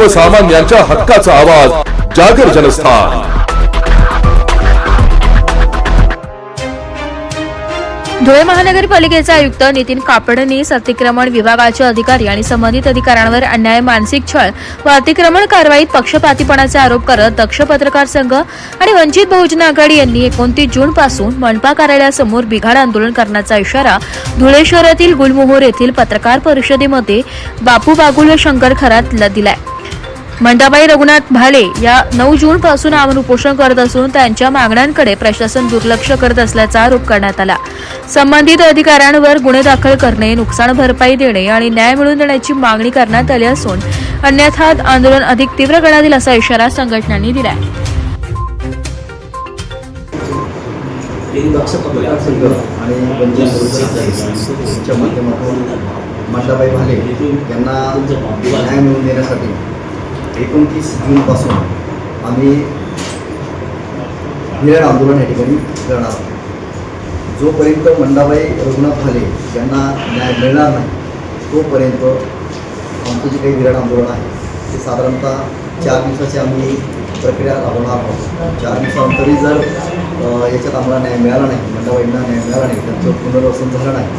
सर्वसामान्यांच्या हक्काचा आवाज जागर जनस्थान। धुळे महानगरपालिकेचे आयुक्त नितीन कापडनी अतिक्रमण विभागाचे अधिकारी आणि संबंधित अधिकाऱ्यांवर अन्याय, मानसिक छळ व अतिक्रमण कारवाईत पक्षपातीपणाचे आरोप करत दक्ष पत्रकार संघ आणि वंचित बहुजन आघाडी यांनी 29 जून पासून मनपा कार्यालयासमोर बिघाड आंदोलन करण्याचा इशारा धुळे शहरातील गुलमोहोर येथील पत्रकार परिषदेमध्ये बापू बागुल शंकर खरात दिलाय। मंडाबाई रघुनाथ भाले या 9 जून पासून आमरण उपोषण करत असून त्यांच्या मागण्यांकडे प्रशासन दुर्लक्ष करत असल्याचा आरोप करण्यात आला। संबंधित अधिकाऱ्यांवर गुन्हे दाखल करणे, नुकसान भरपाई देणे आणि न्याय मिळवून देण्याची मागणी करण्यात आली असून अन्यथा आंदोलन अधिक तीव्र करण्यात येईल असा इशारा संघटनांनी दिलाय। मंडाबाई भाले यांना न्याय मिळवून देण्यासाठी 29 जून पासून आम्ही बिघाड आंदोलन या ठिकाणी करणार आहोत। जोपर्यंत मंडाबाई रघुनाथ भाले यांना न्याय मिळणार नाही तोपर्यंत आमचं जे काही बिघाड आंदोलन आहे ते साधारणतः 4 दिवसाची आम्ही प्रक्रिया राबवणार आहोत। 4 दिवसानंतरही जर याच्यात आम्हाला न्याय मिळाला नाही, मंडाबाईंना न्याय मिळाला नाही, त्यांचं पुनर्वसन झालं नाही,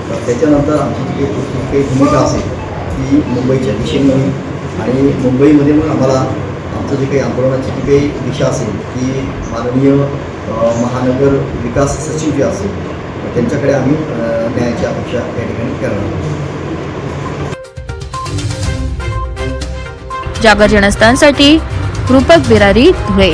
तर त्याच्यानंतर आमची जी काही भूमिका असेल ती मुंबईच्या दिशेने होईल आणि मुंबईमध्ये मग आम्हाला आमचं जे काही आंदोलनाची जी काही दिशा असेल ती माननीय महानगर विकास सचिव जे असेल त्यांच्याकडे आम्ही न्यायाची अपेक्षा या ठिकाणी करणार आहोत। जागर जनस्थानसाठी रूपक बिरारी, धुळे।